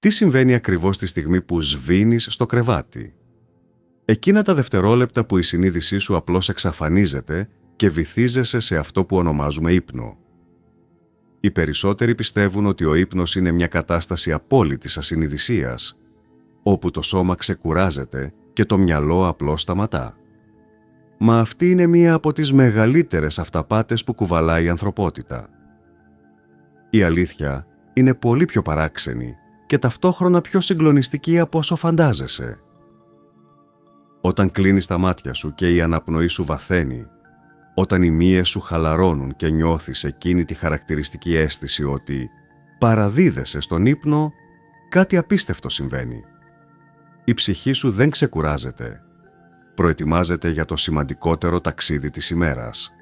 Τι συμβαίνει ακριβώς τη στιγμή που σβήνεις στο κρεβάτι? Εκείνα τα δευτερόλεπτα που η συνείδησή σου απλώς εξαφανίζεται και βυθίζεσαι σε αυτό που ονομάζουμε ύπνο. Οι περισσότεροι πιστεύουν ότι ο ύπνος είναι μια κατάσταση απόλυτης ασυνειδησίας, όπου το σώμα ξεκουράζεται και το μυαλό απλώς σταματά. Μα αυτή είναι μία από τις μεγαλύτερες αυταπάτες που κουβαλάει η ανθρωπότητα. Η αλήθεια είναι πολύ πιο παράξενη και ταυτόχρονα πιο συγκλονιστική από όσο φαντάζεσαι. Όταν κλείνεις τα μάτια σου και η αναπνοή σου βαθαίνει, όταν οι μύες σου χαλαρώνουν και νιώθεις εκείνη τη χαρακτηριστική αίσθηση ότι παραδίδεσαι στον ύπνο, κάτι απίστευτο συμβαίνει. Η ψυχή σου δεν ξεκουράζεται. Προετοιμάζεται για το σημαντικότερο ταξίδι της ημέρας.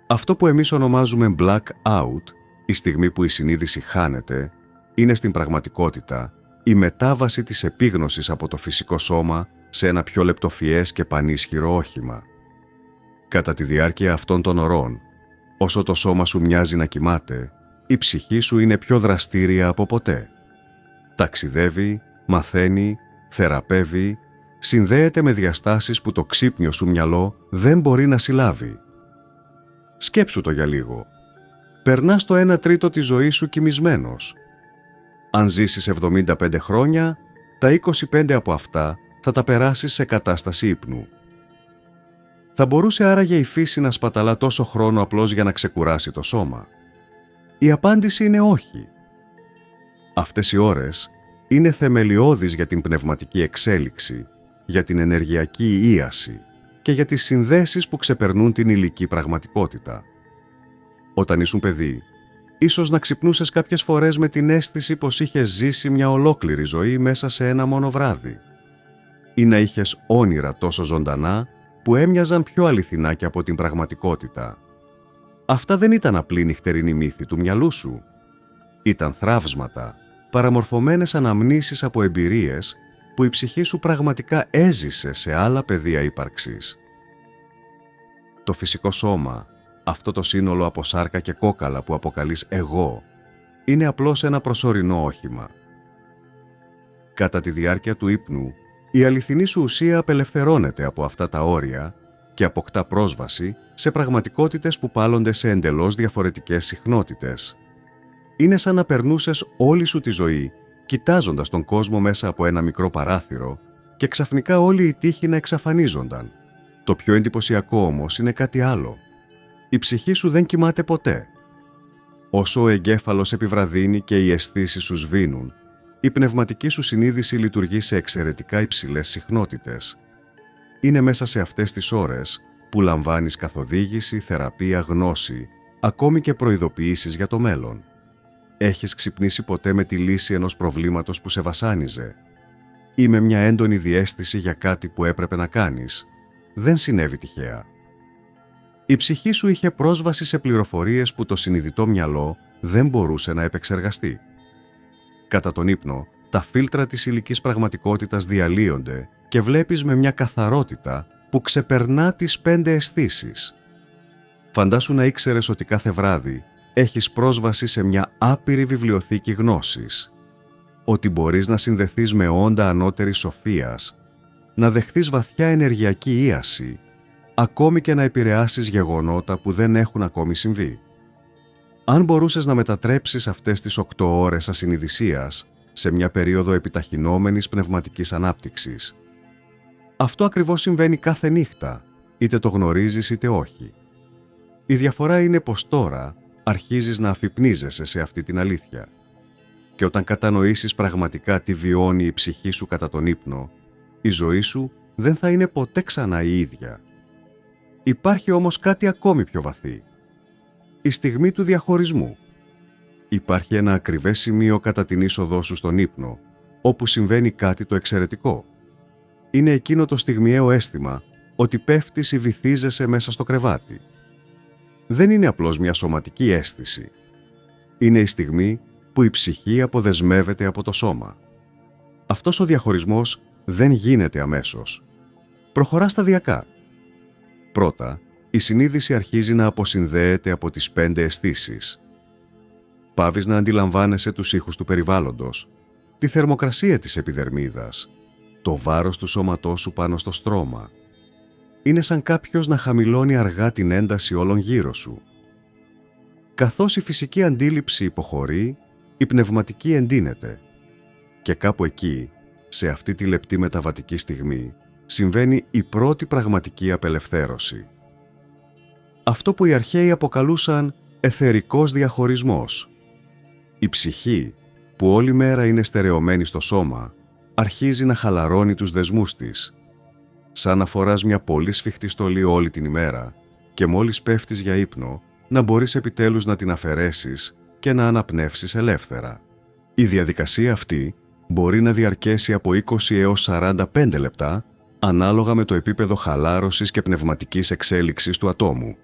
Αυτό που εμείς ονομάζουμε black out, η στιγμή που η συνείδηση χάνεται, είναι στην πραγματικότητα η μετάβαση της επίγνωσης από το φυσικό σώμα σε ένα πιο λεπτοφιές και πανίσχυρο όχημα. Κατά τη διάρκεια αυτών των ωρών, όσο το σώμα σου μοιάζει να κοιμάται, η ψυχή σου είναι πιο δραστήρια από ποτέ. Ταξιδεύει, μαθαίνει, θεραπεύει, συνδέεται με διαστάσεις που το ξύπνιο σου μυαλό δεν μπορεί να συλλάβει. Σκέψου το για λίγο. Περνάς το 1/3 της ζωής σου κοιμισμένος. Αν ζήσεις 75 χρόνια, τα 25 από αυτά θα τα περάσεις σε κατάσταση ύπνου. Θα μπορούσε άραγε η φύση να σπαταλά τόσο χρόνο απλώς για να ξεκουράσει το σώμα? Η απάντηση είναι όχι. Αυτές οι ώρες είναι θεμελιώδεις για την πνευματική εξέλιξη, για την ενεργειακή ίαση και για τις συνδέσεις που ξεπερνούν την υλική πραγματικότητα. Όταν ήσουν παιδί, ίσως να ξυπνούσες κάποιες φορές με την αίσθηση πως είχες ζήσει μια ολόκληρη ζωή μέσα σε ένα μόνο βράδυ, ή να είχες όνειρα τόσο ζωντανά που έμοιαζαν πιο αληθινά και από την πραγματικότητα. Αυτά δεν ήταν απλή νυχτερινή μύθη του μυαλού σου. Ήταν θραύσματα, παραμορφωμένες αναμνήσεις από εμπειρίες που η ψυχή σου πραγματικά έζησε σε άλλα πεδία ύπαρξης. Το φυσικό σώμα, αυτό το σύνολο από σάρκα και κόκαλα που αποκαλείς εγώ, είναι απλώς ένα προσωρινό όχημα. Κατά τη διάρκεια του ύπνου, η αληθινή σου ουσία απελευθερώνεται από αυτά τα όρια και αποκτά πρόσβαση σε πραγματικότητες που πάλλονται σε εντελώς διαφορετικές συχνότητες. Είναι σαν να περνούσες όλη σου τη ζωή κοιτάζοντας τον κόσμο μέσα από ένα μικρό παράθυρο και ξαφνικά όλοι οι τείχοι να εξαφανίζονταν. Το πιο εντυπωσιακό όμως είναι κάτι άλλο. Η ψυχή σου δεν κοιμάται ποτέ. Όσο ο εγκέφαλος επιβραδύνει και οι αισθήσεις σου σβήνουν, η πνευματική σου συνείδηση λειτουργεί σε εξαιρετικά υψηλές συχνότητες. Είναι μέσα σε αυτές τις ώρες που λαμβάνεις καθοδήγηση, θεραπεία, γνώση, ακόμη και προειδοποιήσεις για το μέλλον. Έχεις ξυπνήσει ποτέ με τη λύση ενός προβλήματος που σε βασάνιζε ή με μια έντονη διαίσθηση για κάτι που έπρεπε να κάνεις? Δεν συνέβη τυχαία. Η ψυχή σου είχε πρόσβαση σε πληροφορίες που το συνειδητό μυαλό δεν μπορούσε να επεξεργαστεί. Κατά τον ύπνο, τα φίλτρα της υλικής πραγματικότητας διαλύονται και βλέπεις με μια καθαρότητα που ξεπερνά τις 5 αισθήσεις. Φαντάσου να ήξερες ότι κάθε βράδυ έχεις πρόσβαση σε μια άπειρη βιβλιοθήκη γνώσης, ότι μπορείς να συνδεθείς με όντα ανώτερης σοφίας, να δεχθείς βαθιά ενεργειακή ίαση, ακόμη και να επηρεάσεις γεγονότα που δεν έχουν ακόμη συμβεί. Αν μπορούσες να μετατρέψεις αυτές τις 8 ώρες ασυνειδησίας σε μια περίοδο επιταχυνόμενης πνευματικής ανάπτυξης, αυτό ακριβώς συμβαίνει κάθε νύχτα, είτε το γνωρίζεις είτε όχι. Η διαφορά είναι πως τώρα αρχίζεις να αφυπνίζεσαι σε αυτή την αλήθεια. Και όταν κατανοήσεις πραγματικά τι βιώνει η ψυχή σου κατά τον ύπνο, η ζωή σου δεν θα είναι ποτέ ξανά η ίδια. Υπάρχει όμως κάτι ακόμη πιο βαθύ. Η στιγμή του διαχωρισμού. Υπάρχει ένα ακριβές σημείο κατά την είσοδό σου στον ύπνο, όπου συμβαίνει κάτι το εξαιρετικό. Είναι εκείνο το στιγμιαίο αίσθημα ότι πέφτεις ή βυθίζεσαι μέσα στο κρεβάτι. Δεν είναι απλώς μια σωματική αίσθηση. Είναι η στιγμή που η ψυχή αποδεσμεύεται από το σώμα. Αυτός ο διαχωρισμός δεν γίνεται αμέσως. Προχωρά σταδιακά. Πρώτα, η συνείδηση αρχίζει να αποσυνδέεται από τις 5 αισθήσεις. Πάβεις να αντιλαμβάνεσαι τους ήχους του περιβάλλοντος, τη θερμοκρασία της επιδερμίδας, το βάρος του σώματός σου πάνω στο στρώμα. Είναι σαν κάποιος να χαμηλώνει αργά την ένταση όλων γύρω σου. Καθώς η φυσική αντίληψη υποχωρεί, η πνευματική εντείνεται. Και κάπου εκεί, σε αυτή τη λεπτή μεταβατική στιγμή, συμβαίνει η πρώτη πραγματική απελευθέρωση. Αυτό που οι αρχαίοι αποκαλούσαν αιθερικός διαχωρισμός. Η ψυχή, που όλη μέρα είναι στερεωμένη στο σώμα, αρχίζει να χαλαρώνει τους δεσμούς της. Σαν να φοράς μια πολύ σφιχτή στολή όλη την ημέρα και μόλις πέφτεις για ύπνο, να μπορείς επιτέλους να την αφαιρέσεις και να αναπνεύσεις ελεύθερα. Η διαδικασία αυτή μπορεί να διαρκέσει από 20 έως 45 λεπτά, ανάλογα με το επίπεδο χαλάρωσης και πνευματικής εξέλιξης του ατόμου.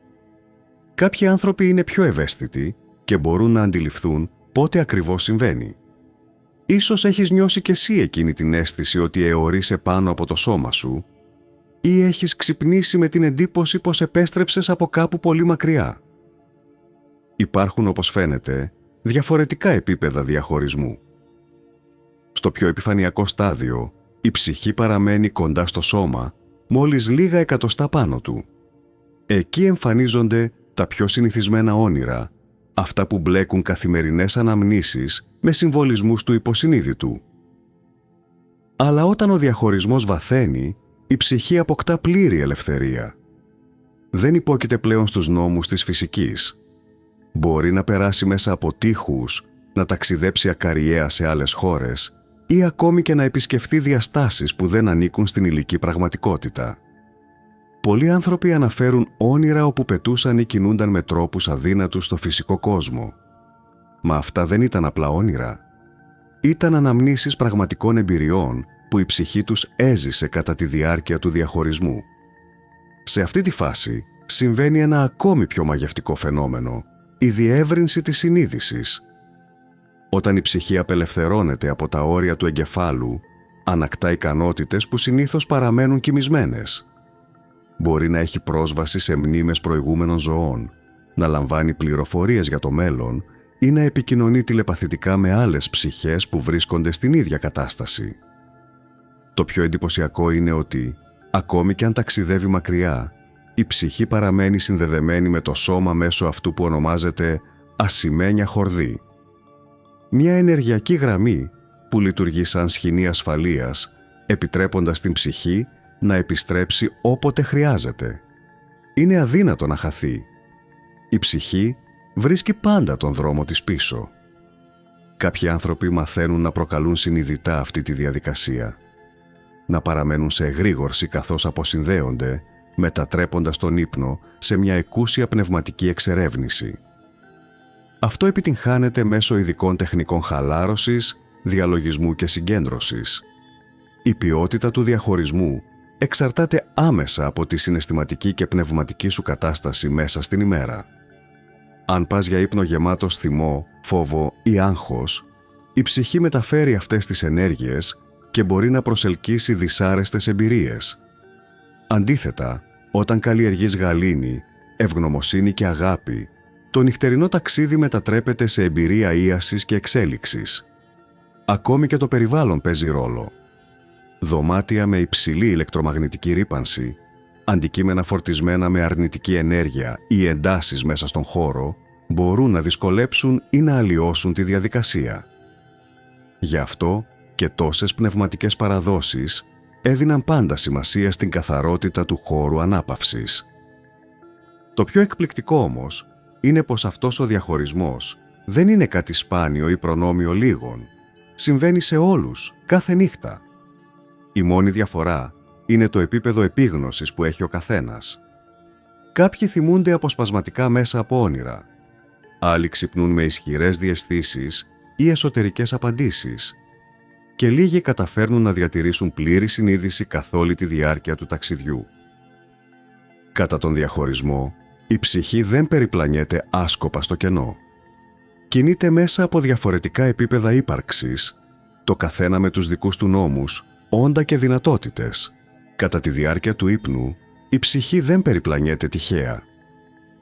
Κάποιοι άνθρωποι είναι πιο ευαίσθητοι και μπορούν να αντιληφθούν πότε ακριβώς συμβαίνει. Ίσως έχεις νιώσει κι εσύ εκείνη την αίσθηση ότι αιωρείσαι πάνω από το σώμα σου ή έχεις ξυπνήσει με την εντύπωση πως επέστρεψες από κάπου πολύ μακριά. Υπάρχουν, όπως φαίνεται, διαφορετικά επίπεδα διαχωρισμού. Στο πιο επιφανειακό στάδιο, η ψυχή παραμένει κοντά στο σώμα, μόλις λίγα εκατοστά πάνω του. Εκεί εμφανίζονται τα πιο συνηθισμένα όνειρα, αυτά που μπλέκουν καθημερινές αναμνήσεις με συμβολισμούς του υποσυνείδητου. Αλλά όταν ο διαχωρισμός βαθαίνει, η ψυχή αποκτά πλήρη ελευθερία. Δεν υπόκειται πλέον στους νόμους της φυσικής. Μπορεί να περάσει μέσα από τείχους, να ταξιδέψει ακαριέα σε άλλες χώρες ή ακόμη και να επισκεφθεί διαστάσεις που δεν ανήκουν στην υλική πραγματικότητα. Πολλοί άνθρωποι αναφέρουν όνειρα όπου πετούσαν ή κινούνταν με τρόπους αδύνατους στο φυσικό κόσμο. Μα αυτά δεν ήταν απλά όνειρα. Ήταν αναμνήσεις πραγματικών εμπειριών που η ψυχή τους έζησε κατά τη διάρκεια του διαχωρισμού. Σε αυτή τη φάση συμβαίνει ένα ακόμη πιο μαγευτικό φαινόμενο, η διεύρυνση της συνείδησης. Όταν η ψυχή απελευθερώνεται από τα όρια του εγκεφάλου, ανακτά ικανότητες που συνήθως παραμένουν κοιμισμένες. Μπορεί να έχει πρόσβαση σε μνήμες προηγούμενων ζωών, να λαμβάνει πληροφορίες για το μέλλον ή να επικοινωνεί τηλεπαθητικά με άλλες ψυχές που βρίσκονται στην ίδια κατάσταση. Το πιο εντυπωσιακό είναι ότι, ακόμη και αν ταξιδεύει μακριά, η ψυχή παραμένει συνδεδεμένη με το σώμα μέσω αυτού που ονομάζεται ασημένια χορδή. Μια ενεργειακή γραμμή που λειτουργεί σαν σχοινή ασφαλείας, επιτρέποντας την ψυχή να επιστρέψει όποτε χρειάζεται. Είναι αδύνατο να χαθεί. Η ψυχή βρίσκει πάντα τον δρόμο της πίσω. Κάποιοι άνθρωποι μαθαίνουν να προκαλούν συνειδητά αυτή τη διαδικασία. Να παραμένουν σε εγρήγορση καθώς αποσυνδέονται, μετατρέποντας τον ύπνο σε μια εκούσια πνευματική εξερεύνηση. Αυτό επιτυγχάνεται μέσω ειδικών τεχνικών χαλάρωσης, διαλογισμού και συγκέντρωσης. Η ποιότητα του διαχωρισμού εξαρτάται άμεσα από τη συναισθηματική και πνευματική σου κατάσταση μέσα στην ημέρα. Αν πας για ύπνο γεμάτος θυμό, φόβο ή άγχος, η ψυχή μεταφέρει αυτές τις ενέργειες και μπορεί να προσελκύσει δυσάρεστες εμπειρίες. Αντίθετα, όταν καλλιεργείς γαλήνη, ευγνωμοσύνη και αγάπη, το νυχτερινό ταξίδι μετατρέπεται σε εμπειρία ίασης και εξέλιξης. Ακόμη και το περιβάλλον παίζει ρόλο. Δωμάτια με υψηλή ηλεκτρομαγνητική ρύπανση, αντικείμενα φορτισμένα με αρνητική ενέργεια ή εντάσεις μέσα στον χώρο, μπορούν να δυσκολέψουν ή να αλλοιώσουν τη διαδικασία. Γι' αυτό και τόσες πνευματικές παραδόσεις έδιναν πάντα σημασία στην καθαρότητα του χώρου ανάπαυσης. Το πιο εκπληκτικό όμως είναι πως αυτός ο διαχωρισμός δεν είναι κάτι σπάνιο ή προνόμιο λίγων. Συμβαίνει σε όλους, κάθε νύχτα. Η μόνη διαφορά είναι το επίπεδο επίγνωσης που έχει ο καθένας. Κάποιοι θυμούνται αποσπασματικά μέσα από όνειρα. Άλλοι ξυπνούν με ισχυρές διαισθήσεις ή εσωτερικές απαντήσεις. Και λίγοι καταφέρνουν να διατηρήσουν πλήρη συνείδηση καθ' όλη τη διάρκεια του ταξιδιού. Κατά τον διαχωρισμό, η ψυχή δεν περιπλανιέται άσκοπα στο κενό. Κινείται μέσα από διαφορετικά επίπεδα ύπαρξης, το καθένα με τους δικούς του νόμους, όντα και δυνατότητες. Κατά τη διάρκεια του ύπνου, η ψυχή δεν περιπλανιέται τυχαία.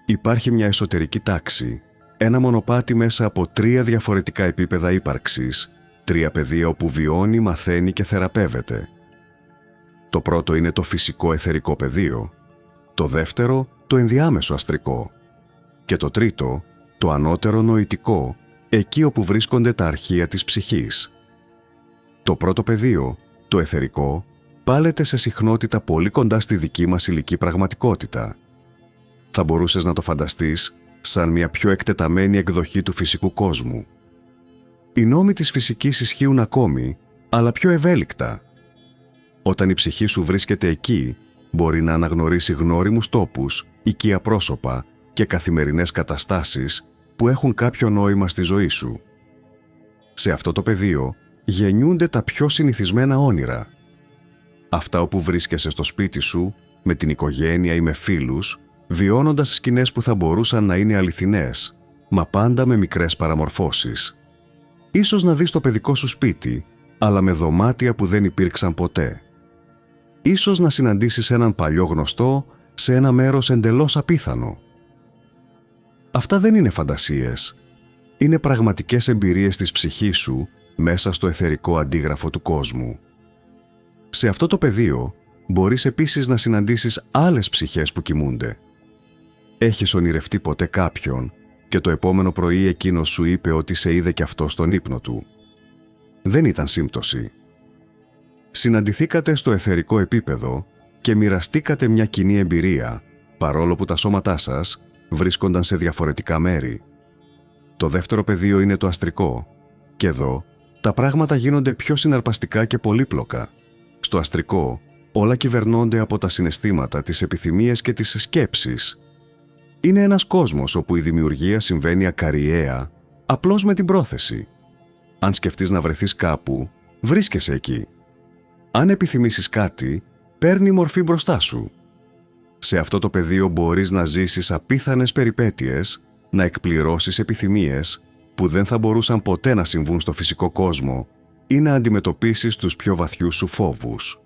Υπάρχει μια εσωτερική τάξη, ένα μονοπάτι μέσα από 3 διαφορετικά επίπεδα ύπαρξης, 3 πεδία όπου βιώνει, μαθαίνει και θεραπεύεται. Το πρώτο είναι το φυσικό αιθερικό πεδίο, το δεύτερο το ενδιάμεσο αστρικό και το τρίτο το ανώτερο νοητικό, εκεί όπου βρίσκονται τα αρχεία της ψυχής. Το πρώτο πεδίο, το αιθερικό, πάλεται σε συχνότητα πολύ κοντά στη δική μας υλική πραγματικότητα. Θα μπορούσες να το φανταστείς σαν μια πιο εκτεταμένη εκδοχή του φυσικού κόσμου. Οι νόμοι της φυσικής ισχύουν ακόμη, αλλά πιο ευέλικτα. Όταν η ψυχή σου βρίσκεται εκεί, μπορεί να αναγνωρίσει γνώριμους τόπους, οικεία πρόσωπα και καθημερινές καταστάσεις που έχουν κάποιο νόημα στη ζωή σου. Σε αυτό το πεδίο γεννιούνται τα πιο συνηθισμένα όνειρα. Αυτά όπου βρίσκεσαι στο σπίτι σου, με την οικογένεια ή με φίλους, βιώνοντας σκηνές που θα μπορούσαν να είναι αληθινές, μα πάντα με μικρές παραμορφώσεις. Ίσως να δεις το παιδικό σου σπίτι, αλλά με δωμάτια που δεν υπήρξαν ποτέ. Ίσως να συναντήσεις έναν παλιό γνωστό σε ένα μέρος εντελώς απίθανο. Αυτά δεν είναι φαντασίες. Είναι πραγματικές εμπειρίες της ψυχής σου μέσα στο αιθερικό αντίγραφο του κόσμου. Σε αυτό το πεδίο μπορείς επίσης να συναντήσεις άλλες ψυχές που κοιμούνται. Έχεις ονειρευτεί ποτέ κάποιον και το επόμενο πρωί εκείνος σου είπε ότι σε είδε κι αυτό στον ύπνο του? Δεν ήταν σύμπτωση. Συναντηθήκατε στο αιθερικό επίπεδο και μοιραστήκατε μια κοινή εμπειρία, παρόλο που τα σώματά σας βρίσκονταν σε διαφορετικά μέρη. Το δεύτερο πεδίο είναι το αστρικό, και εδώ τα πράγματα γίνονται πιο συναρπαστικά και πολύπλοκα. Στο αστρικό όλα κυβερνώνται από τα συναισθήματα, τις επιθυμίες και τις σκέψεις. Είναι ένας κόσμος όπου η δημιουργία συμβαίνει ακαριαία, απλώς με την πρόθεση. Αν σκεφτείς να βρεθείς κάπου, βρίσκεσαι εκεί. Αν επιθυμήσεις κάτι, παίρνει μορφή μπροστά σου. Σε αυτό το πεδίο μπορείς να ζήσεις απίθανες περιπέτειες, να εκπληρώσεις επιθυμίες που δεν θα μπορούσαν ποτέ να συμβούν στο φυσικό κόσμο ή να αντιμετωπίσεις τους πιο βαθιούς σου φόβους.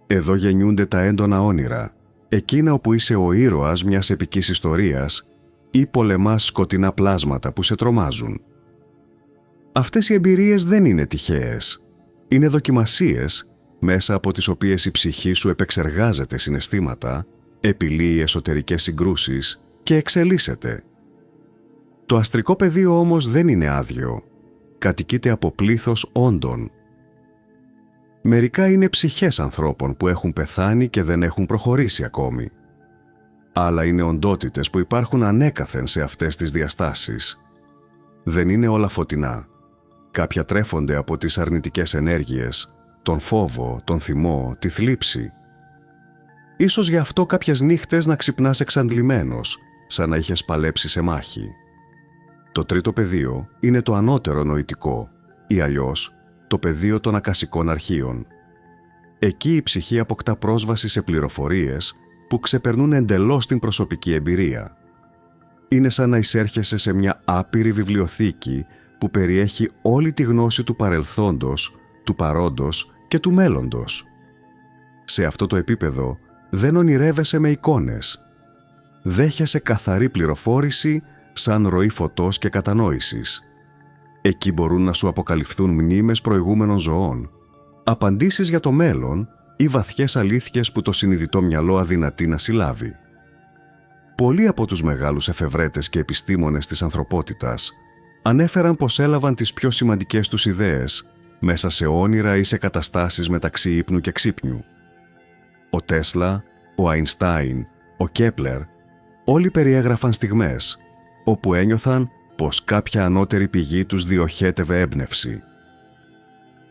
Εδώ γεννιούνται τα έντονα όνειρα, εκείνα όπου είσαι ο ήρωας μιας επικής ιστορίας ή πολεμάς σκοτεινά πλάσματα που σε τρομάζουν. Αυτές οι εμπειρίες δεν είναι τυχαίες. Είναι δοκιμασίες μέσα από τις οποίες η ψυχή σου επεξεργάζεται συναισθήματα, επιλύει εσωτερικές συγκρούσεις και εξελίσσεται. Το αστρικό πεδίο όμως δεν είναι άδειο. Κατοικείται από πλήθος όντων. Μερικά είναι ψυχές ανθρώπων που έχουν πεθάνει και δεν έχουν προχωρήσει ακόμη. Άλλα είναι οντότητες που υπάρχουν ανέκαθεν σε αυτές τις διαστάσεις. Δεν είναι όλα φωτεινά. Κάποια τρέφονται από τις αρνητικές ενέργειες, τον φόβο, τον θυμό, τη θλίψη. Ίσως γι' αυτό κάποιες νύχτες να ξυπνάς εξαντλημένος, σαν να είχες παλέψει σε μάχη. Το τρίτο πεδίο είναι το ανώτερο νοητικό, ή αλλιώς το πεδίο των ακασικών αρχείων. Εκεί η ψυχή αποκτά πρόσβαση σε πληροφορίες που ξεπερνούν εντελώς την προσωπική εμπειρία. Είναι σαν να εισέρχεσαι σε μια άπειρη βιβλιοθήκη που περιέχει όλη τη γνώση του παρελθόντος, του παρόντος και του μέλλοντος. Σε αυτό το επίπεδο δεν ονειρεύεσαι με εικόνες. Δέχεσαι καθαρή πληροφόρηση σαν ροή φωτός και κατανόησης. Εκεί μπορούν να σου αποκαλυφθούν μνήμες προηγούμενων ζωών, απαντήσεις για το μέλλον ή βαθιές αλήθειες που το συνειδητό μυαλό αδυνατεί να συλλάβει. Πολλοί από τους μεγάλους εφευρέτες και επιστήμονες της ανθρωπότητας ανέφεραν πως έλαβαν τις πιο σημαντικές τους ιδέες μέσα σε όνειρα ή σε καταστάσεις μεταξύ ύπνου και ξύπνιου. Ο Τέσλα, ο Αϊνστάιν, ο Κέπλερ, όλοι περιέγραφαν στιγμές όπου ένιωθαν πως κάποια ανώτερη πηγή τους διοχέτευε έμπνευση.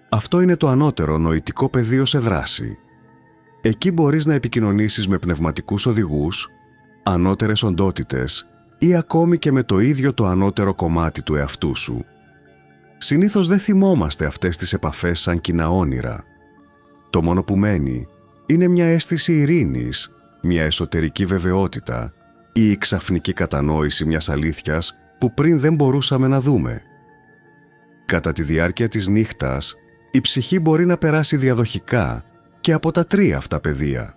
Αυτό είναι το ανώτερο νοητικό πεδίο σε δράση. Εκεί μπορείς να επικοινωνήσεις με πνευματικούς οδηγούς, ανώτερες οντότητες ή ακόμη και με το ίδιο το ανώτερο κομμάτι του εαυτού σου. Συνήθως δεν θυμόμαστε αυτές τις επαφές σαν κοινά όνειρα. Το μόνο που μένει είναι μια αίσθηση ειρήνης, μια εσωτερική βεβαιότητα ή η ξαφνική κατανόηση μιας αλήθειας που πριν δεν μπορούσαμε να δούμε. Κατά τη διάρκεια της νύχτας, η ψυχή μπορεί να περάσει διαδοχικά και από τα τρία αυτά πεδία.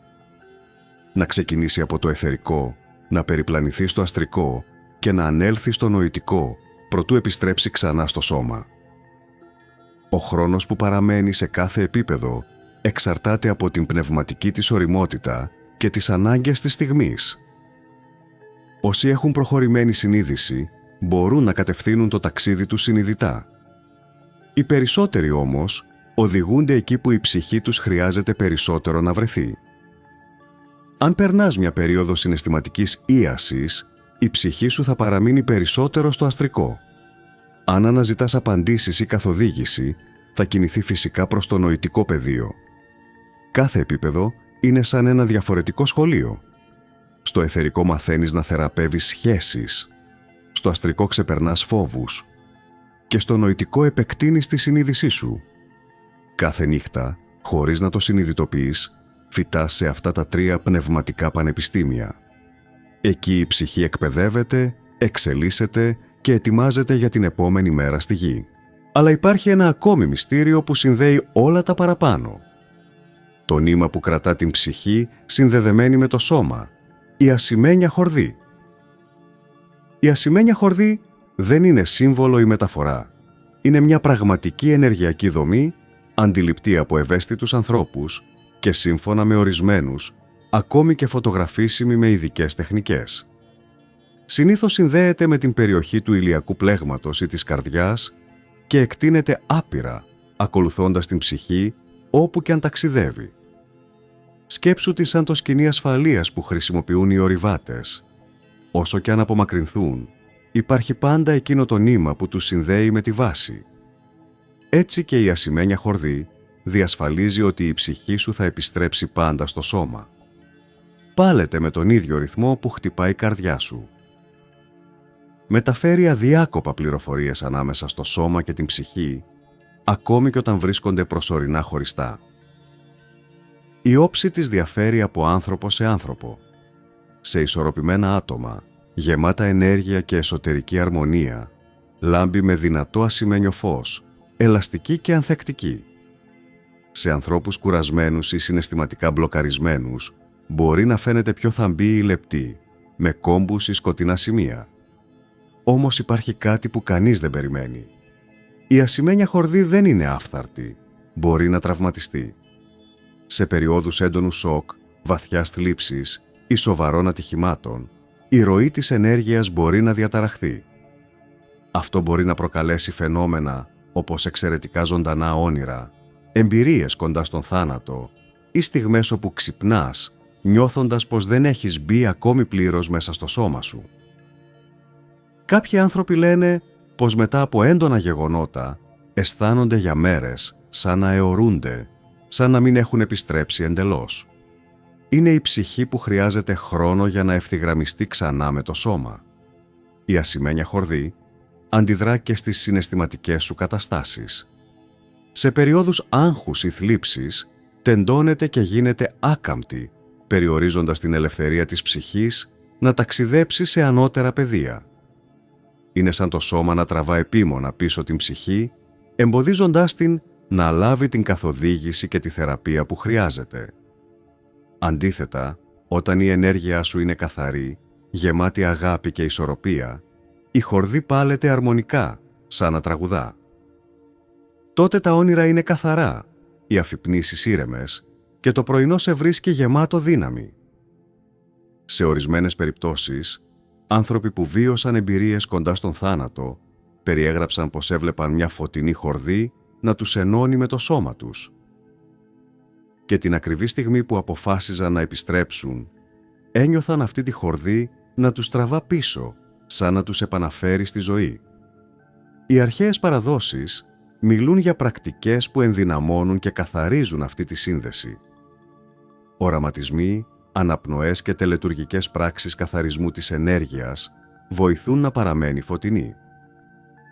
Να ξεκινήσει από το αιθερικό, να περιπλανηθεί στο αστρικό και να ανέλθει στο νοητικό, προτού επιστρέψει ξανά στο σώμα. Ο χρόνος που παραμένει σε κάθε επίπεδο εξαρτάται από την πνευματική της ωριμότητα και τις ανάγκες της στιγμής. Όσοι έχουν προχωρημένη συνείδηση μπορούν να κατευθύνουν το ταξίδι τους συνειδητά. Οι περισσότεροι όμως οδηγούνται εκεί που η ψυχή τους χρειάζεται περισσότερο να βρεθεί. Αν περνάς μια περίοδο συναισθηματικής ίασης, η ψυχή σου θα παραμείνει περισσότερο στο αστρικό. Αν αναζητάς απαντήσεις ή καθοδήγηση, θα κινηθεί φυσικά προς το νοητικό πεδίο. Κάθε επίπεδο είναι σαν ένα διαφορετικό σχολείο. Στο αιθερικό μαθαίνεις να θεραπεύεις σχέσεις. Στο αστρικό ξεπερνάς φόβους. Και στο νοητικό επεκτείνεις τη συνείδησή σου. Κάθε νύχτα, χωρίς να το συνειδητοποιείς, φυτάς σε αυτά τα 3 πνευματικά πανεπιστήμια. Εκεί η ψυχή εκπαιδεύεται, εξελίσσεται και ετοιμάζεται για την επόμενη μέρα στη γη. Αλλά υπάρχει ένα ακόμη μυστήριο που συνδέει όλα τα παραπάνω. Το νήμα που κρατά την ψυχή συνδεδεμένη με το σώμα, η ασημένια χορδή. Η ασημένια χορδή δεν είναι σύμβολο ή μεταφορά. Είναι μια πραγματική ενεργειακή δομή, αντιληπτή από ευαίσθητους ανθρώπους και σύμφωνα με ορισμένους, ακόμη και φωτογραφίσιμη με ειδικές τεχνικές. Συνήθως συνδέεται με την περιοχή του ηλιακού πλέγματος ή της καρδιάς και εκτείνεται άπειρα, ακολουθώντας την ψυχή όπου και αν ταξιδεύει. Σκέψου τη σαν το σκηνή ασφαλείας που χρησιμοποιούν οι ορειβάτες. Όσο και αν απομακρυνθούν, υπάρχει πάντα εκείνο το νήμα που τους συνδέει με τη βάση. Έτσι και η ασημένια χορδή διασφαλίζει ότι η ψυχή σου θα επιστρέψει πάντα στο σώμα. Πάλετε με τον ίδιο ρυθμό που χτυπάει η καρδιά σου. Μεταφέρει αδιάκοπα πληροφορίες ανάμεσα στο σώμα και την ψυχή, ακόμη και όταν βρίσκονται προσωρινά χωριστά. Η όψη της διαφέρει από άνθρωπο σε άνθρωπο. Σε ισορροπημένα άτομα, γεμάτα ενέργεια και εσωτερική αρμονία, λάμπει με δυνατό ασημένιο φως, ελαστική και ανθεκτική. Σε ανθρώπους κουρασμένους ή συναισθηματικά μπλοκαρισμένους, μπορεί να φαίνεται πιο θαμπή ή λεπτή, με κόμπους ή σκοτεινά σημεία. Όμως υπάρχει κάτι που κανείς δεν περιμένει. Η ασημένια χορδή δεν είναι άφθαρτη, μπορεί να τραυματιστεί. Σε περιόδους έντονου σοκ, βαθιάς θλίψης ή σοβαρών ατυχημάτων, η ροή της ενέργειας μπορεί να διαταραχθεί. Αυτό μπορεί να προκαλέσει φαινόμενα όπως εξαιρετικά ζωντανά όνειρα, εμπειρίες κοντά στον θάνατο ή στιγμές όπου ξυπνάς, νιώθοντας πως δεν έχεις μπει ακόμη πλήρως μέσα στο σώμα σου. Κάποιοι άνθρωποι λένε πως μετά από έντονα γεγονότα αισθάνονται για μέρες σαν να αιωρούνται, σαν να μην έχουν επιστρέψει εντελώς. Είναι η ψυχή που χρειάζεται χρόνο για να ευθυγραμμιστεί ξανά με το σώμα. Η ασημένια χορδή αντιδρά και στις συναισθηματικές σου καταστάσεις. Σε περιόδους άγχους ή θλίψης τεντώνεται και γίνεται άκαμπτη, περιορίζοντας την ελευθερία της ψυχής να ταξιδέψει σε ανώτερα πεδία. Είναι σαν το σώμα να τραβά επίμονα πίσω την ψυχή, εμποδίζοντάς την να λάβει την καθοδήγηση και τη θεραπεία που χρειάζεται. Αντίθετα, όταν η ενέργειά σου είναι καθαρή, γεμάτη αγάπη και ισορροπία, η χορδή πάλεται αρμονικά, σαν να τραγουδά. Τότε τα όνειρα είναι καθαρά, οι αφυπνήσεις ήρεμες και το πρωινό σε βρίσκει γεμάτο δύναμη. Σε ορισμένες περιπτώσεις, άνθρωποι που βίωσαν εμπειρίες κοντά στον θάνατο περιέγραψαν πως έβλεπαν μια φωτεινή χορδή να τους ενώνει με το σώμα τους. Και την ακριβή στιγμή που αποφάσιζαν να επιστρέψουν, ένιωθαν αυτή τη χορδή να τους τραβά πίσω, σαν να τους επαναφέρει στη ζωή. Οι αρχαίες παραδόσεις μιλούν για πρακτικές που ενδυναμώνουν και καθαρίζουν αυτή τη σύνδεση. Οραματισμοί, αναπνοές και τελετουργικές πράξεις καθαρισμού της ενέργειας βοηθούν να παραμένει φωτεινή.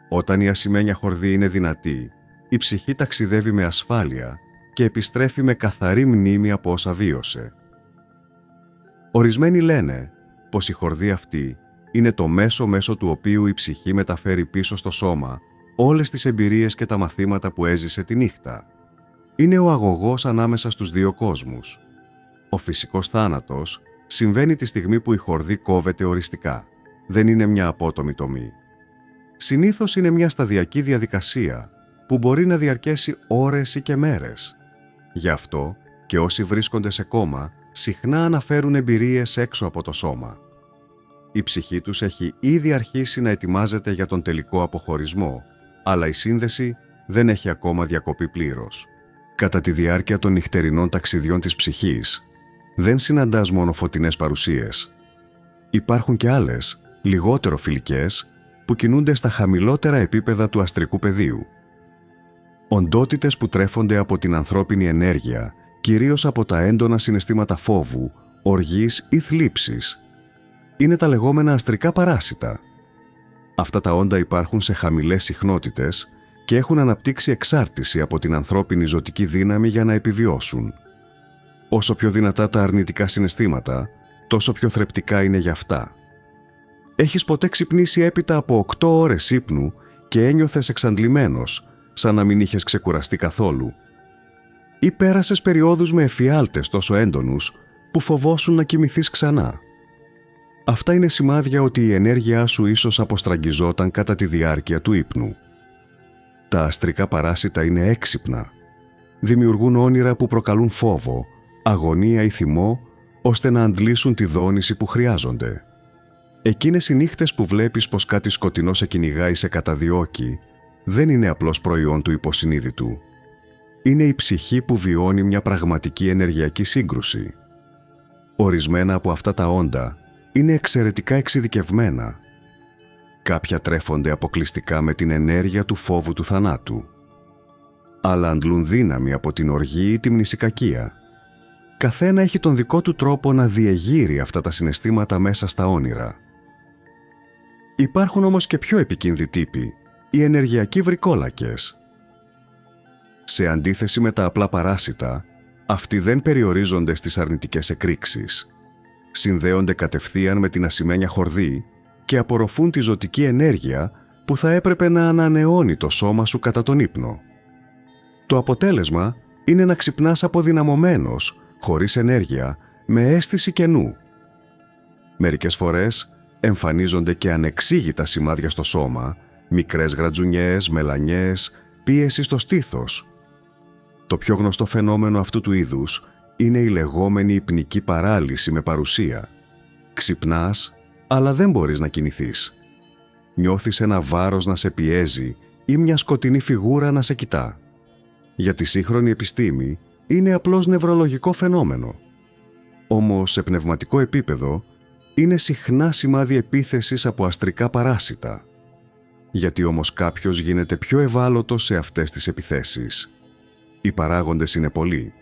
Όταν η ασημένια χορδή είναι δυνατή, η ψυχή ταξιδεύει με ασφάλεια και επιστρέφει με καθαρή μνήμη από όσα βίωσε. Ορισμένοι λένε πως η χορδή αυτή είναι το μέσο του οποίου η ψυχή μεταφέρει πίσω στο σώμα όλες τις εμπειρίες και τα μαθήματα που έζησε τη νύχτα. Είναι ο αγωγός ανάμεσα στους δύο κόσμους. Ο φυσικός θάνατος συμβαίνει τη στιγμή που η χορδή κόβεται οριστικά. Δεν είναι μια απότομη τομή. Συνήθως είναι μια σταδιακή διαδικασία, που μπορεί να διαρκέσει ώρες ή και μέρες. Γι' αυτό και όσοι βρίσκονται σε κόμμα συχνά αναφέρουν εμπειρίες έξω από το σώμα. Η ψυχή τους έχει ήδη αρχίσει να ετοιμάζεται για τον τελικό αποχωρισμό, αλλά η σύνδεση δεν έχει ακόμα διακοπεί πλήρως. Κατά τη διάρκεια των νυχτερινών ταξιδιών της ψυχής, δεν συναντάς μόνο φωτεινές παρουσίες. Υπάρχουν και άλλες, λιγότερο φιλικές, που κινούνται στα χαμηλότερα επίπεδα του αστρικού πεδίου. Οντότητες που τρέφονται από την ανθρώπινη ενέργεια, κυρίως από τα έντονα συναισθήματα φόβου, οργής ή θλίψης. Είναι τα λεγόμενα αστρικά παράσιτα. Αυτά τα όντα υπάρχουν σε χαμηλές συχνότητες και έχουν αναπτύξει εξάρτηση από την ανθρώπινη ζωτική δύναμη για να επιβιώσουν. Όσο πιο δυνατά τα αρνητικά συναισθήματα, τόσο πιο θρεπτικά είναι για αυτά. Έχεις ποτέ ξυπνήσει έπειτα από 8 ώρες ύπνου και ένιωθες εξαντλημένος, σαν να μην είχες ξεκουραστεί καθόλου? Ή πέρασες περιόδους με εφιάλτες τόσο έντονους που φοβόσουν να κοιμηθείς ξανά? Αυτά είναι σημάδια ότι η ενέργειά σου ίσως αποστραγγιζόταν κατά τη διάρκεια του ύπνου. Τα αστρικά παράσιτα είναι έξυπνα. Δημιουργούν όνειρα που προκαλούν φόβο, αγωνία ή θυμό, ώστε να αντλήσουν τη δόνηση που χρειάζονται. Εκείνες οι νύχτες που βλέπεις πως κάτι σκοτεινό σε κυνηγάει, σε καταδιώκει, δεν είναι απλώς προϊόν του υποσυνείδητου. Είναι η ψυχή που βιώνει μια πραγματική ενεργειακή σύγκρουση. Ορισμένα από αυτά τα όντα είναι εξαιρετικά εξειδικευμένα. Κάποια τρέφονται αποκλειστικά με την ενέργεια του φόβου του θανάτου. Άλλα αντλούν δύναμη από την οργή ή τη μνησικακία. Καθένα έχει τον δικό του τρόπο να διεγείρει αυτά τα συναισθήματα μέσα στα όνειρα. Υπάρχουν όμως και πιο επικίνδυνοι τύποι, οι ενεργειακοί βρικόλακες. Σε αντίθεση με τα απλά παράσιτα, αυτοί δεν περιορίζονται στις αρνητικές εκρήξεις. Συνδέονται κατευθείαν με την ασημένια χορδή και απορροφούν τη ζωτική ενέργεια που θα έπρεπε να ανανεώνει το σώμα σου κατά τον ύπνο. Το αποτέλεσμα είναι να ξυπνάς αποδυναμωμένος, χωρίς ενέργεια, με αίσθηση κενού. Μερικές φορές εμφανίζονται και ανεξήγητα σημάδια στο σώμα, μικρές γρατζουνιές, μελανιές, πίεση στο στήθος. Το πιο γνωστό φαινόμενο αυτού του είδους είναι η λεγόμενη υπνική παράλυση με παρουσία. Ξυπνάς, αλλά δεν μπορείς να κινηθείς. Νιώθεις ένα βάρος να σε πιέζει ή μια σκοτεινή φιγούρα να σε κοιτά. Για τη σύγχρονη επιστήμη είναι απλώς νευρολογικό φαινόμενο. Όμως σε πνευματικό επίπεδο είναι συχνά σημάδι επίθεσης από αστρικά παράσιτα. Γιατί όμως κάποιος γίνεται πιο ευάλωτος σε αυτές τις επιθέσεις? Οι παράγοντες είναι πολλοί.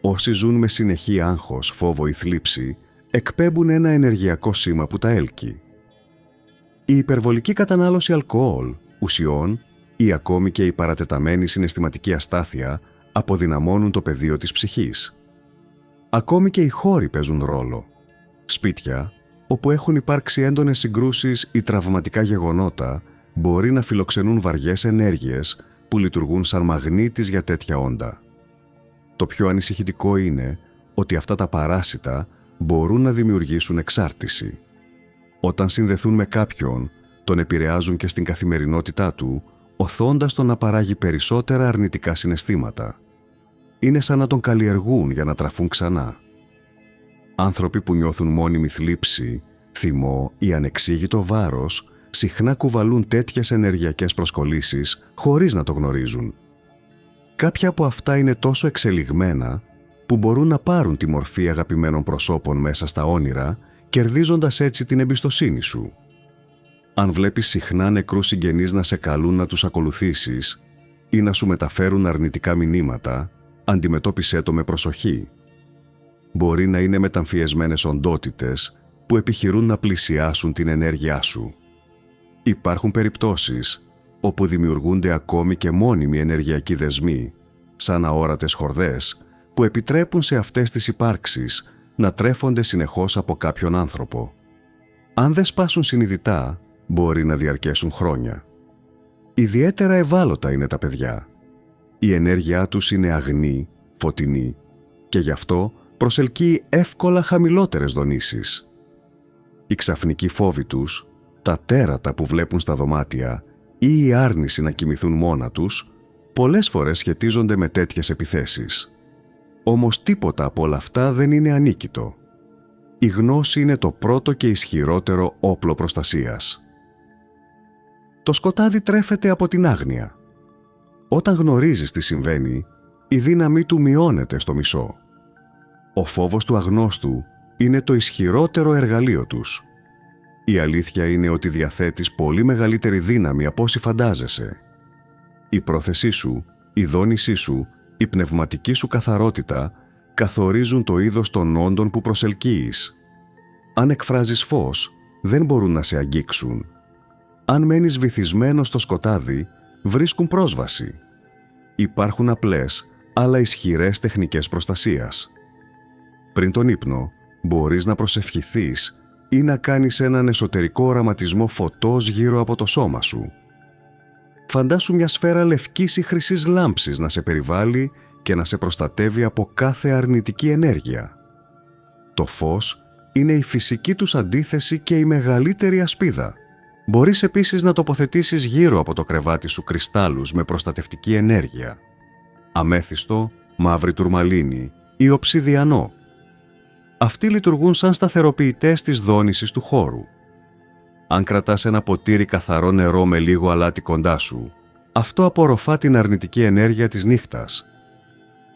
Όσοι ζουν με συνεχή άγχος, φόβο ή θλίψη, εκπέμπουν ένα ενεργειακό σήμα που τα έλκει. Η υπερβολική κατανάλωση αλκοόλ, ουσιών ή ακόμη και η παρατεταμένη συναισθηματική αστάθεια αποδυναμώνουν το πεδίο της ψυχής. Ακόμη και οι χώροι παίζουν ρόλο. Σπίτια, όπου έχουν υπάρξει έντονες συγκρούσεις ή τραυματικά γεγονότα, μπορεί να φιλοξενούν βαριές ενέργειες που λειτουργούν σαν μαγνήτης για τέτοια όντα. Το πιο ανησυχητικό είναι ότι αυτά τα παράσιτα μπορούν να δημιουργήσουν εξάρτηση. Όταν συνδεθούν με κάποιον, τον επηρεάζουν και στην καθημερινότητά του, οθώντας τον να παράγει περισσότερα αρνητικά συναισθήματα. Είναι σαν να τον καλλιεργούν για να τραφούν ξανά. Άνθρωποι που νιώθουν μόνιμη θλίψη, θυμό ή ανεξήγητο βάρος, συχνά κουβαλούν τέτοιες ενεργειακές προσκολήσεις χωρίς να το γνωρίζουν. Κάποια από αυτά είναι τόσο εξελιγμένα που μπορούν να πάρουν τη μορφή αγαπημένων προσώπων μέσα στα όνειρα, κερδίζοντας έτσι την εμπιστοσύνη σου. Αν βλέπεις συχνά νεκρούς συγγενείς να σε καλούν να τους ακολουθήσεις ή να σου μεταφέρουν αρνητικά μηνύματα, αντιμετώπισέ το με προσοχή. Μπορεί να είναι μεταμφιεσμένες οντότητες που επιχειρούν να πλησιάσουν την ενέργειά σου. Υπάρχουν περιπτώσεις όπου δημιουργούνται ακόμη και μόνιμοι ενεργειακοί δεσμοί, σαν αόρατες χορδές, που επιτρέπουν σε αυτές τις υπάρξεις να τρέφονται συνεχώς από κάποιον άνθρωπο. Αν δεν σπάσουν συνειδητά, μπορεί να διαρκέσουν χρόνια. Ιδιαίτερα ευάλωτα είναι τα παιδιά. Η ενέργειά τους είναι αγνή, φωτεινή και γι' αυτό προσελκύει εύκολα χαμηλότερες δονήσεις. Οι ξαφνικοί φόβοι τους, τα τέρατα που βλέπουν στα δωμάτια ή η άρνηση να κοιμηθούν μόνα τους Πολλές φορές σχετίζονται με τέτοιες επιθέσεις. Όμως τίποτα από όλα αυτά δεν είναι ανίκητο. Η γνώση είναι το πρώτο και ισχυρότερο όπλο προστασίας. Το σκοτάδι τρέφεται από την άγνοια. Όταν γνωρίζεις τι συμβαίνει, η δύναμή του μειώνεται στο μισό. Ο φόβος του αγνώστου είναι το ισχυρότερο εργαλείο τους. Η αλήθεια είναι ότι διαθέτεις πολύ μεγαλύτερη δύναμη από όσοι φαντάζεσαι. Η πρόθεσή σου, η δόνησή σου, η πνευματική σου καθαρότητα καθορίζουν το είδος των όντων που προσελκύεις. Αν εκφράζεις φως, δεν μπορούν να σε αγγίξουν. Αν μένεις βυθισμένος στο σκοτάδι, βρίσκουν πρόσβαση. Υπάρχουν απλές, αλλά ισχυρές τεχνικές προστασίας. Πριν τον ύπνο, μπορείς να προσευχηθείς ή να κάνεις έναν εσωτερικό οραματισμό φωτός γύρω από το σώμα σου. Φαντάσου μια σφαίρα λευκής ή χρυσής λάμψης να σε περιβάλλει και να σε προστατεύει από κάθε αρνητική ενέργεια. Το φως είναι η φυσική τους αντίθεση και η μεγαλύτερη ασπίδα. Μπορείς επίσης να τοποθετήσεις γύρω από το κρεβάτι σου κρυστάλλους με προστατευτική ενέργεια. Αμέθιστο, μαύρη τουρμαλίνη ή οψιδιανό. Αυτοί λειτουργούν σαν σταθεροποιητές της δόνησης του χώρου. Αν κρατάς ένα ποτήρι καθαρό νερό με λίγο αλάτι κοντά σου, αυτό απορροφά την αρνητική ενέργεια της νύχτας.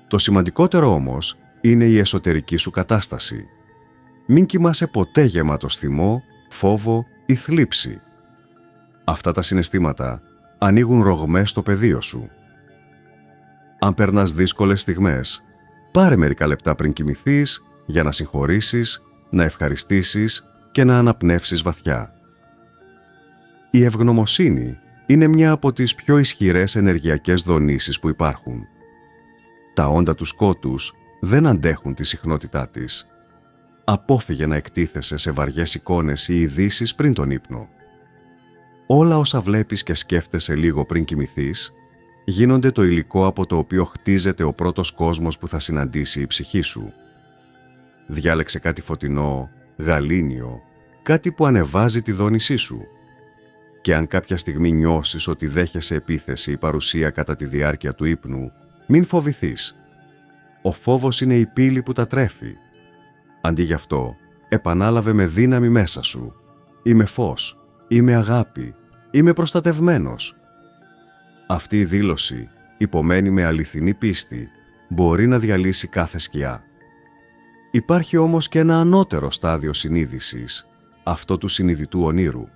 Το σημαντικότερο όμως είναι η εσωτερική σου κατάσταση. Μην κοιμάσαι ποτέ γεμάτος θυμό, φόβο ή θλίψη. Αυτά τα συναισθήματα ανοίγουν ρογμές στο πεδίο σου. Αν περνάς δύσκολες στιγμές, πάρε μερικά λεπτά πριν κοιμηθείς για να συγχωρήσεις, να ευχαριστήσεις και να αναπνεύσεις βαθιά. Η ευγνωμοσύνη είναι μια από τις πιο ισχυρές ενεργειακές δονήσεις που υπάρχουν. Τα όντα του σκότους δεν αντέχουν τη συχνότητά της. Απόφυγε να εκτίθεσαι σε βαριές εικόνες ή ειδήσεις πριν τον ύπνο. Όλα όσα βλέπεις και σκέφτεσαι λίγο πριν κοιμηθείς, γίνονται το υλικό από το οποίο χτίζεται ο πρώτος κόσμος που θα συναντήσει η ψυχή σου. Διάλεξε κάτι φωτεινό, γαλήνιο, κάτι που ανεβάζει τη δόνησή σου. Και αν κάποια στιγμή νιώσεις ότι δέχεσαι επίθεση ή παρουσία κατά τη διάρκεια του ύπνου, μην φοβηθείς. Ο φόβος είναι η πύλη που τα τρέφει. Αντί γι' αυτό, επανάλαβε με δύναμη μέσα σου. Είμαι φως, είμαι αγάπη, είμαι προστατευμένος. Αυτή η δήλωση, υπομένη με αληθινή πίστη, μπορεί να διαλύσει κάθε σκιά. Υπάρχει όμως και ένα ανώτερο στάδιο συνείδησης, αυτό του συνειδητού ονείρου.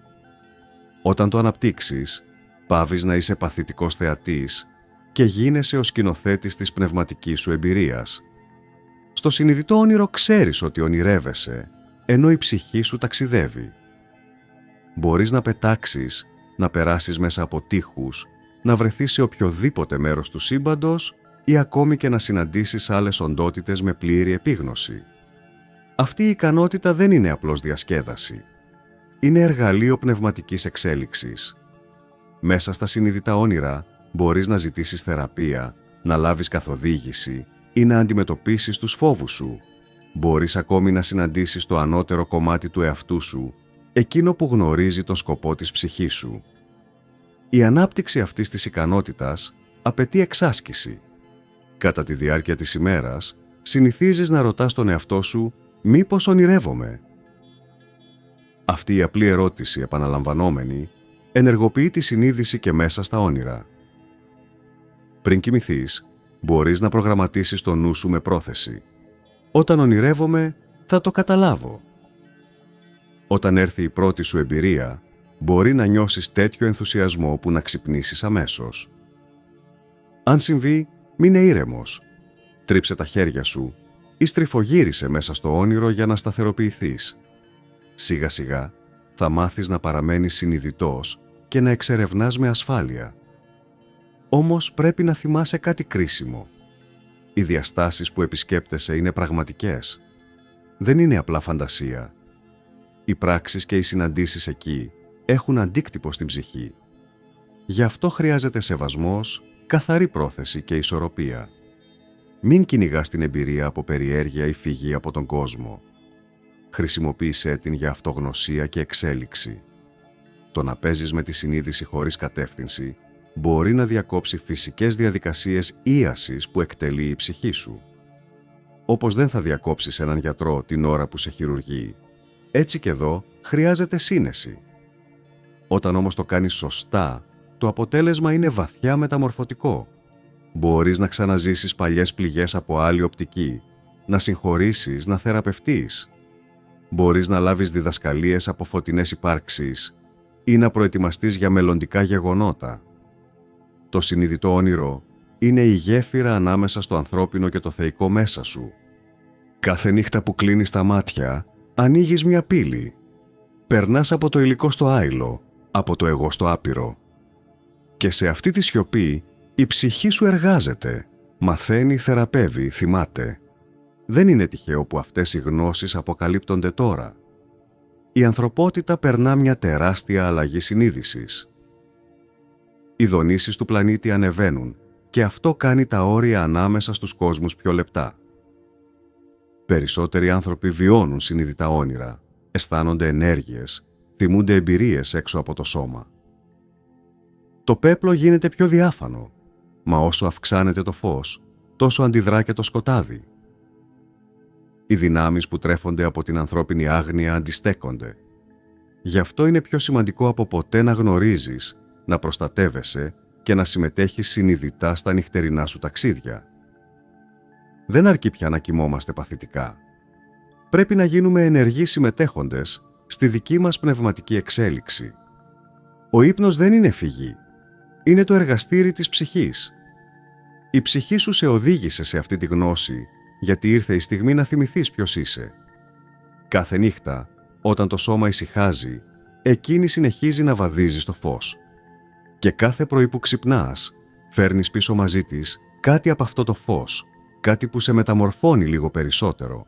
Όταν το αναπτύξεις, πάβεις να είσαι παθητικός θεατής και γίνεσαι ο σκηνοθέτης της πνευματικής σου εμπειρίας. Στο συνειδητό όνειρο ξέρεις ότι ονειρεύεσαι, ενώ η ψυχή σου ταξιδεύει. Μπορείς να πετάξεις, να περάσεις μέσα από τείχους, να βρεθείς σε οποιοδήποτε μέρος του σύμπαντος ή ακόμη και να συναντήσεις άλλες οντότητες με πλήρη επίγνωση. Αυτή η ικανότητα δεν είναι απλώς διασκέδαση. Είναι εργαλείο πνευματικής εξέλιξης. Μέσα στα συνειδητά όνειρα μπορείς να ζητήσεις θεραπεία, να λάβεις καθοδήγηση ή να αντιμετωπίσεις τους φόβους σου. Μπορείς ακόμη να συναντήσεις το ανώτερο κομμάτι του εαυτού σου, εκείνο που γνωρίζει τον σκοπό της ψυχής σου. Η ανάπτυξη αυτής της ικανότητας απαιτεί εξάσκηση. Κατά τη διάρκεια της ημέρας, συνηθίζεις να ρωτάς τον εαυτό σου «Μήπως ονειρεύομαι?» Αυτή η απλή ερώτηση επαναλαμβανόμενη ενεργοποιεί τη συνείδηση και μέσα στα όνειρα. Πριν κοιμηθείς, μπορείς να προγραμματίσεις το νου σου με πρόθεση. Όταν ονειρεύομαι, θα το καταλάβω. Όταν έρθει η πρώτη σου εμπειρία, μπορεί να νιώσεις τέτοιο ενθουσιασμό που να ξυπνήσεις αμέσως. Αν συμβεί, μείνε ήρεμος. Τρίψε τα χέρια σου ή στριφογύρισε μέσα στο όνειρο για να σταθεροποιηθείς. Σιγά σιγά θα μάθεις να παραμένεις συνειδητός και να εξερευνάς με ασφάλεια. Όμως πρέπει να θυμάσαι κάτι κρίσιμο. Οι διαστάσεις που επισκέπτεσαι είναι πραγματικές. Δεν είναι απλά φαντασία. Οι πράξεις και οι συναντήσεις εκεί έχουν αντίκτυπο στην ψυχή. Γι' αυτό χρειάζεται σεβασμός, καθαρή πρόθεση και ισορροπία. Μην κυνηγάς την εμπειρία από περιέργεια ή φυγή από τον κόσμο. Χρησιμοποίησέ την για αυτογνωσία και εξέλιξη. Το να παίζεις με τη συνείδηση χωρίς κατεύθυνση μπορεί να διακόψει φυσικές διαδικασίες ίασης που εκτελεί η ψυχή σου. Όπως δεν θα διακόψεις έναν γιατρό την ώρα που σε χειρουργεί, έτσι και εδώ χρειάζεται σύνεση. Όταν όμως το κάνεις σωστά, το αποτέλεσμα είναι βαθιά μεταμορφωτικό. Μπορείς να ξαναζήσεις παλιές πληγές από άλλη οπτική, να συγχωρήσεις, να θεραπευτείς. Μπορείς να λάβεις διδασκαλίες από φωτεινές υπάρξεις ή να προετοιμαστείς για μελλοντικά γεγονότα. Το συνειδητό όνειρο είναι η γέφυρα ανάμεσα στο ανθρώπινο και το θεϊκό μέσα σου. Κάθε νύχτα που κλείνεις τα μάτια, ανοίγεις μια πύλη. Περνάς από το υλικό στο άειλο, από το εγώ στο άπειρο. Και σε αυτή τη σιωπή, η ψυχή σου εργάζεται, μαθαίνει, θεραπεύει, θυμάται. Δεν είναι τυχαίο που αυτές οι γνώσεις αποκαλύπτονται τώρα. Η ανθρωπότητα περνά μια τεράστια αλλαγή συνείδησης. Οι δονήσεις του πλανήτη ανεβαίνουν και αυτό κάνει τα όρια ανάμεσα στους κόσμους πιο λεπτά. Περισσότεροι άνθρωποι βιώνουν συνειδητά όνειρα, αισθάνονται ενέργειες, θυμούνται εμπειρίες έξω από το σώμα. Το πέπλο γίνεται πιο διάφανο, μα όσο αυξάνεται το φως, τόσο αντιδρά και το σκοτάδι. Οι δυνάμεις που τρέφονται από την ανθρώπινη άγνοια αντιστέκονται. Γι' αυτό είναι πιο σημαντικό από ποτέ να γνωρίζεις, να προστατεύεσαι και να συμμετέχεις συνειδητά στα νυχτερινά σου ταξίδια. Δεν αρκεί πια να κοιμόμαστε παθητικά. Πρέπει να γίνουμε ενεργοί συμμετέχοντες στη δική μας πνευματική εξέλιξη. Ο ύπνος δεν είναι φυγή. Είναι το εργαστήρι της ψυχής. Η ψυχή σου σε οδήγησε σε αυτή τη γνώση γιατί ήρθε η στιγμή να θυμηθείς ποιος είσαι. Κάθε νύχτα, όταν το σώμα ησυχάζει, εκείνη συνεχίζει να βαδίζει στο φως. Και κάθε πρωί που ξυπνάς, φέρνεις πίσω μαζί της κάτι από αυτό το φως, κάτι που σε μεταμορφώνει λίγο περισσότερο.